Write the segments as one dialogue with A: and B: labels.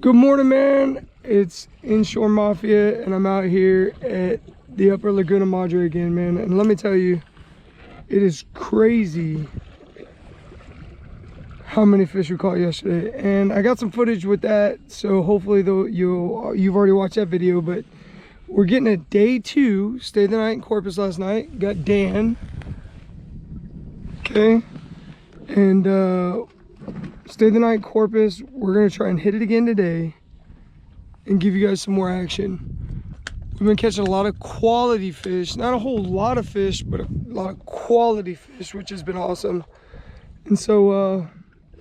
A: Good morning, man. It's Inshore Mafia, and I'm out here at the Upper Laguna Madre again, man. And let me tell you, it is crazy how many fish we caught yesterday. And I got some footage with that, so hopefully though you've already watched that video. But we're getting a day 2. Stayed the night in Corpus last night. Got Dan. Okay. And stayed the night in Corpus. We're gonna try and hit it again today and give you guys some more action. We've been catching a lot of quality fish, not a whole lot of fish, but a lot of quality fish, which has been awesome. And so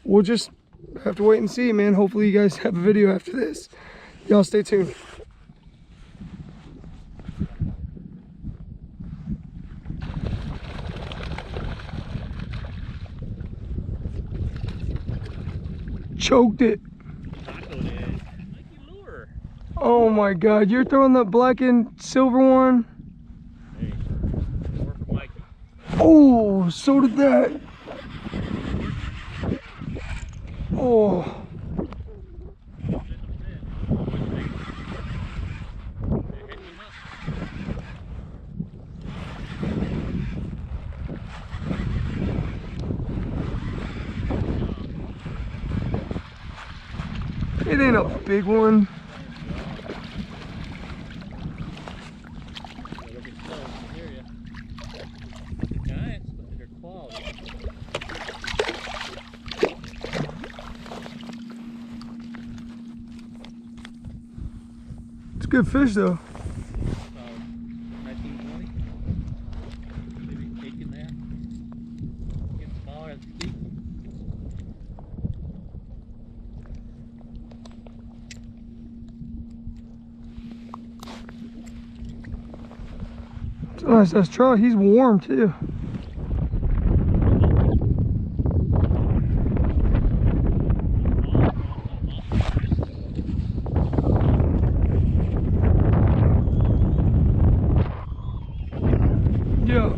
A: we'll just have to wait and see, man. Hopefully you guys have a video after this. Y'all stay tuned. Choked it. Oh my God, you're throwing the black and silver one?
B: Hey, more for Mikey.
A: Oh, so did that. Oh. It ain't a big one. It's a good fish though.
B: 19, 20. Maybe 8 in there. Getting smaller as we speak.
A: It's a nice ass trout. He's warm too. Yeah.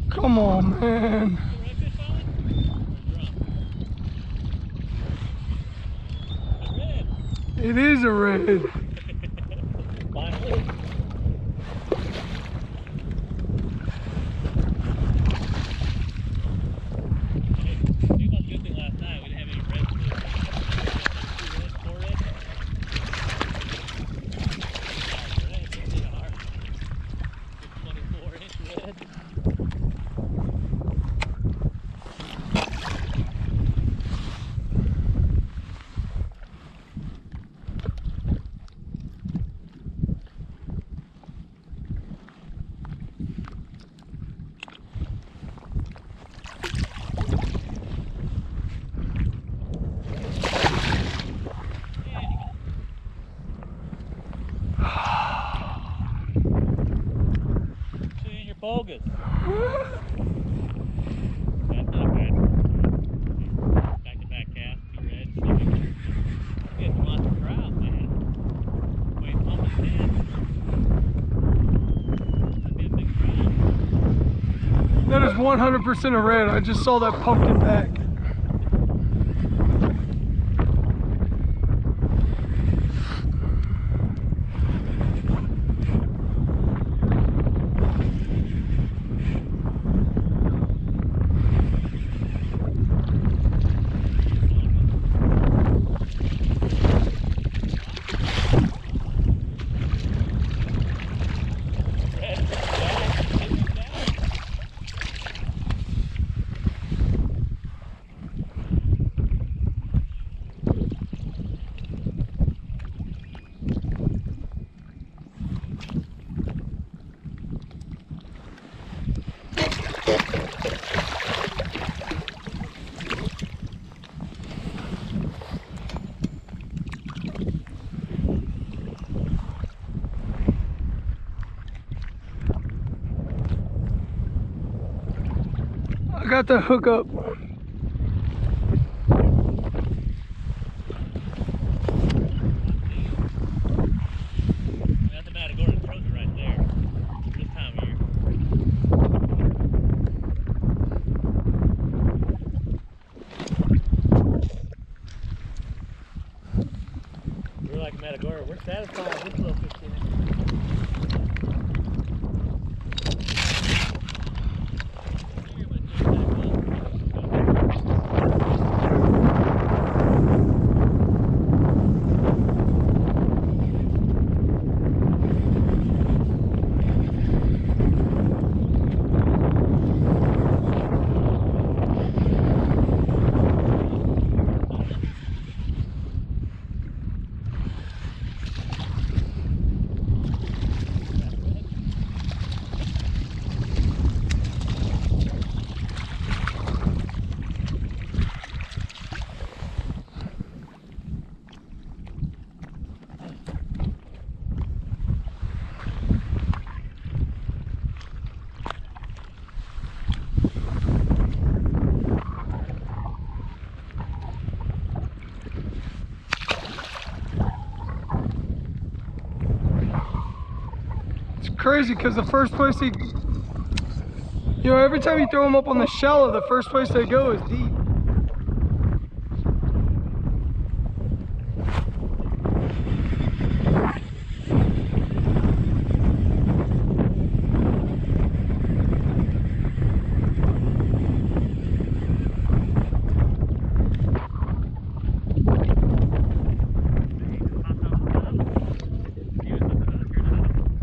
A: Come on, man. It is a red.
B: Finally. We got a good thing last night. We didn't have any red fish. 2 red, 4 red. Red, 24-inch red. Bogus. That's not bad. Back to back cast, 2 red. We had some lots of trout, man. Wait, almost dead. That'd be a big trout.
A: That is 100% a red. I just saw that pumpkin back. got the hook up.
B: That's the Matagorda trophy right there. This time of year. We're like Matagorda. We're satisfied with this little 15.
A: Crazy because the first place they, every time you throw them up on the shallow, the first place they go is deep.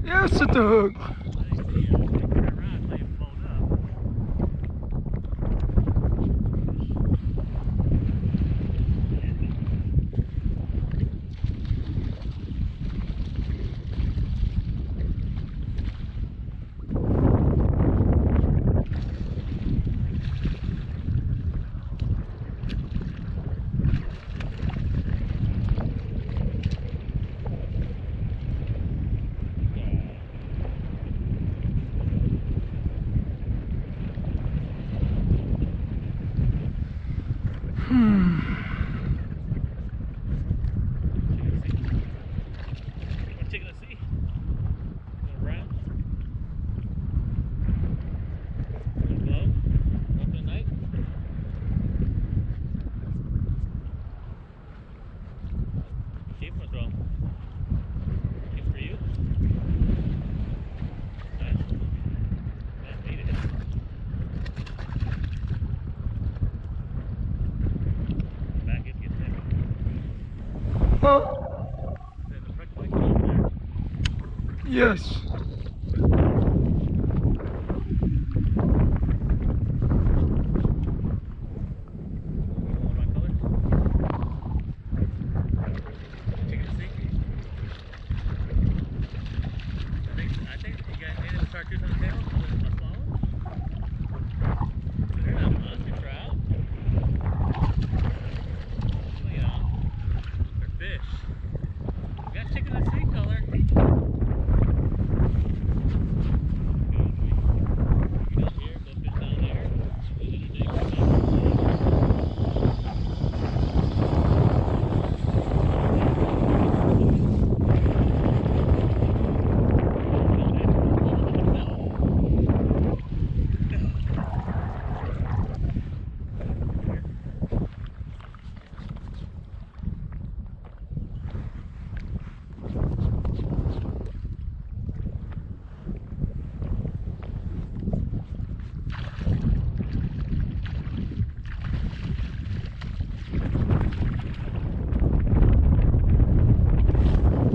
A: Yes, at the hook. Huh? Yes.
B: I think you got any of the Chartreuse on the tail? A small one? They're not monster trout. You know, they're fish. We got chicken in the sea color. You got here, those fish down there. Those are the big ones.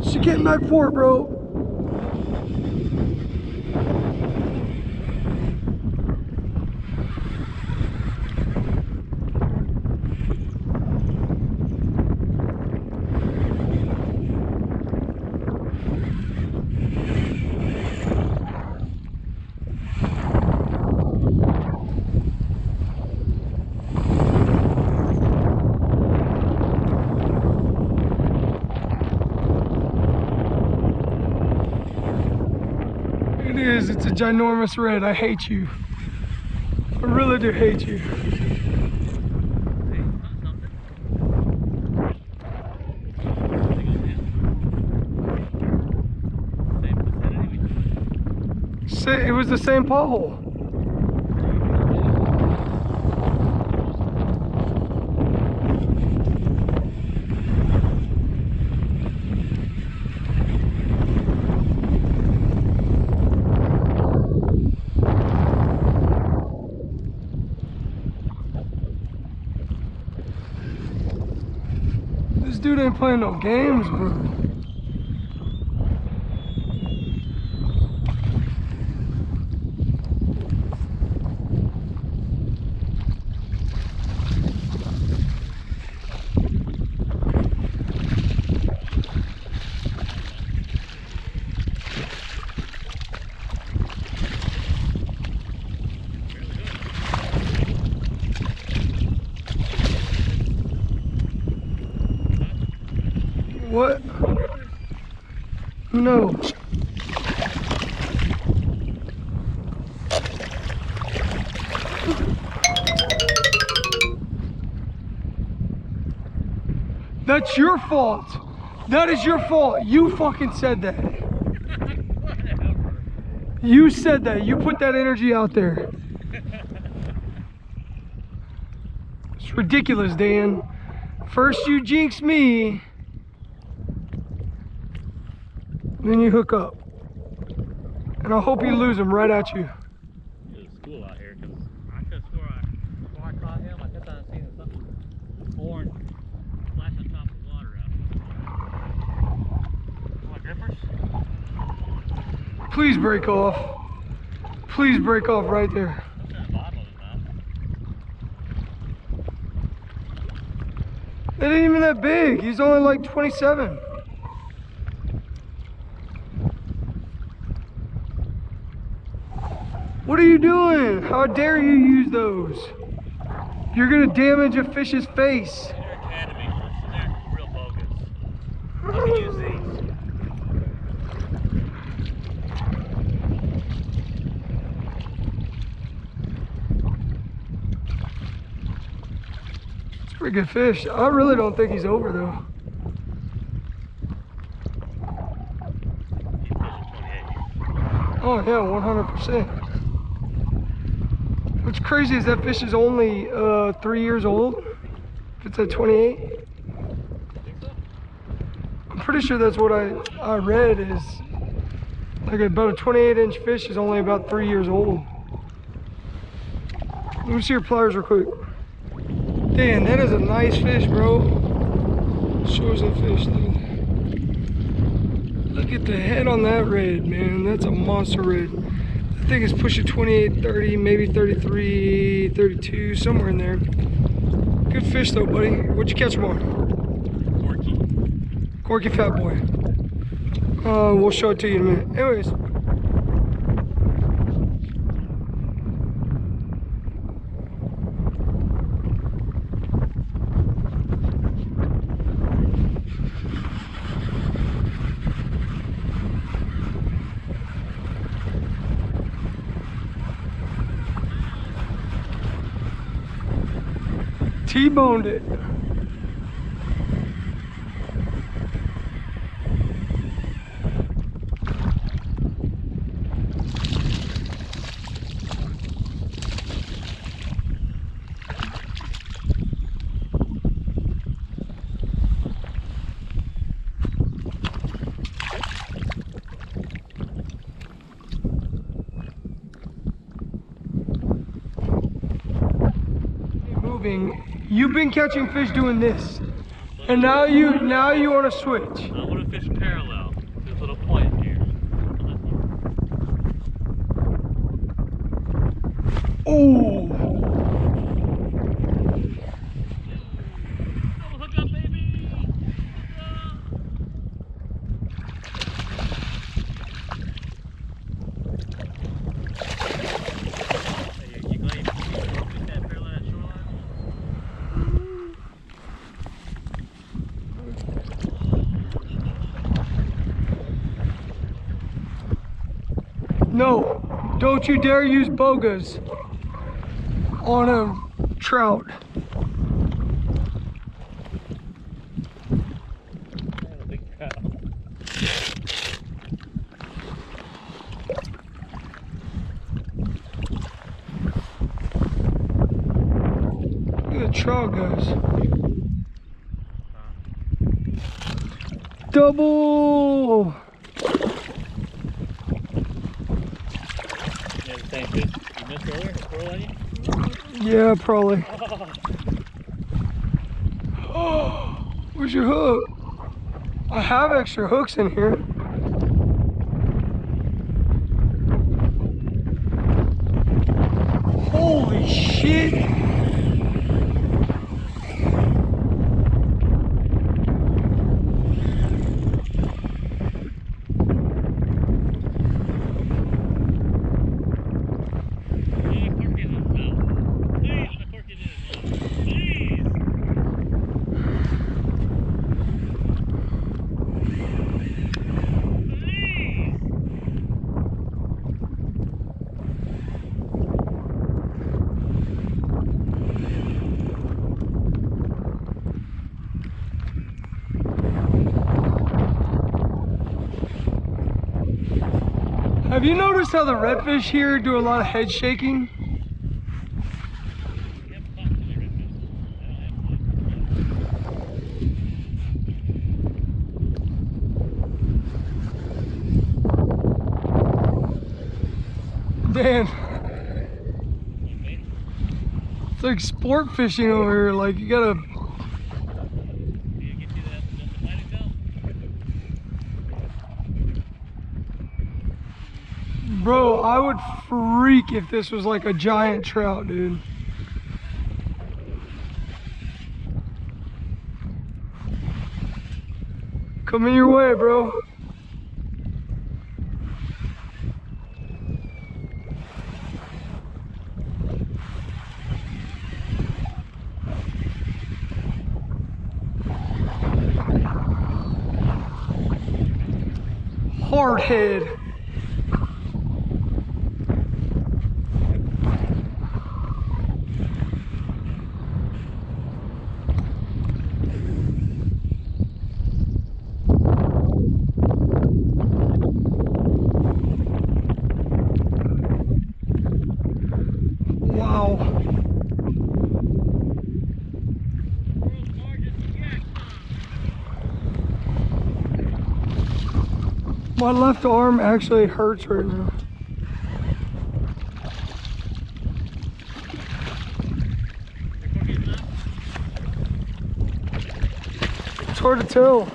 A: She getting back for it, bro. It is. It's a ginormous red. I hate you. I really do hate you. It was the same pothole. This dude ain't playing no games, bro. What? No. That's your fault. That is your fault. You fucking said that. You said that. You put that energy out there. It's ridiculous, Dan. First you jinx me, then you hook up. And I hope you lose him right at you.
B: It was cool out here because I could have swore before I caught him, I kept on seeing something orange flash on top of the water out. What difference?
A: Please break off. Please break off right there.
B: What's in the bottom of his mouth?
A: It ain't even that big. He's only like 27. What are you doing? How dare you use those? You're gonna damage a fish's face.
B: They're academy fish, so they're real bogus. Let me use these.
A: It's a pretty good fish. I really don't think he's over though.
B: He's pushing 28.
A: Oh yeah, 100%. What's crazy is that fish is only 3 years old. If it's at 28.
B: Think so?
A: I'm pretty sure that's what I read is like about a 28-inch fish is only about 3 years old. Let me see your pliers real quick. Damn, that is a nice fish, bro. Show us that fish. Look at the head on that red, man. That's a monster red. I think it's pushing 28, 30, maybe 33, 32, somewhere in there. Good fish though, buddy. What'd you catch him on?
B: Corky.
A: Corky fat boy. We'll show it to you in a minute. Anyways. T-boned it. Moving. You've been catching fish doing this, and now you want to switch.
B: I want to fish parallel. There's a little point here.
A: Oh!
B: Hook up, baby! Hey, you glad you put that parallel at shoreline?
A: No, don't you dare use bogas. on a trout.
B: That's a big trout.
A: Look at the trout, guys. Double!
B: Yeah, the same fish you missed earlier, the pearl on you?
A: Yeah, probably.
B: Oh.
A: Where's your hook? I have extra hooks in here. Holy shit! Have you noticed how the redfish here do a lot of head shaking? Dan, it's like sport fishing over here. Like you gotta. Bro, I would freak if this was like a giant trout, dude. Coming your way, bro. Hard head. My left arm actually hurts right now. It's hard to tell.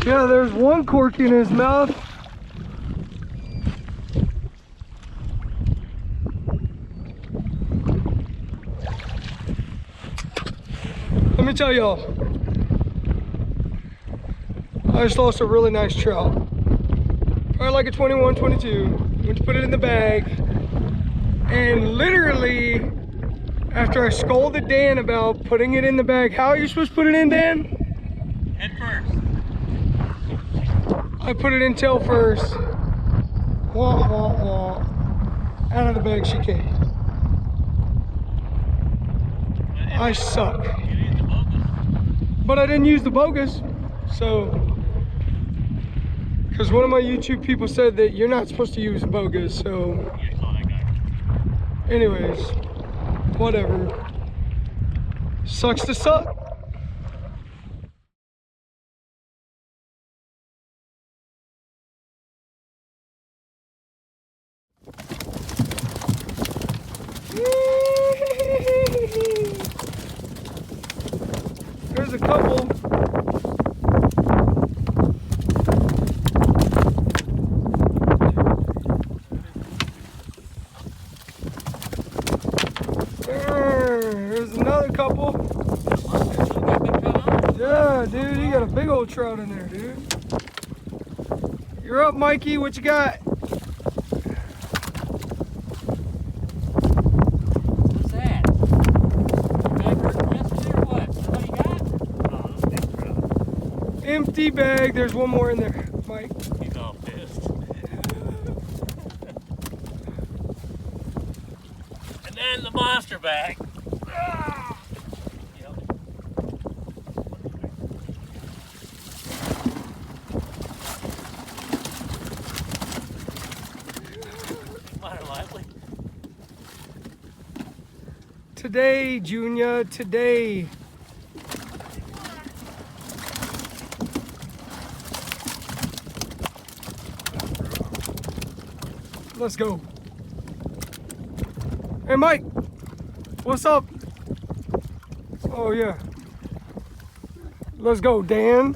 A: Yeah, there's one corky in his mouth. Let me tell y'all. I just lost a really nice trout. Probably like a 21, 22. Went to put it in the bag. And literally, after I scolded Dan about putting it in the bag, how are you supposed to put it in, Dan?
B: Head first.
A: I put it in tail first. Wah, wah, wah. Out of the bag she came. I suck.
B: You need the bogus.
A: But I didn't use the bogus. So, because one of my YouTube people said that you're not supposed to use bogus, so.
B: Yeah, I saw that guy.
A: Anyways, whatever. Sucks to suck. There's a couple. There's another couple. Yeah, dude, you got a big old trout in there, dude. You're up, Mikey. What you got?
B: What's that? Bag hurt yesterday or what? Is that what you got? Oh, big trout.
A: Empty bag. There's one more in there, Mike.
B: He's all pissed. your back. Yep. Mine are lively.
A: Today, Junior, today. Let's go. Hey, Mike. What's up? Oh, yeah. Let's go, Dan.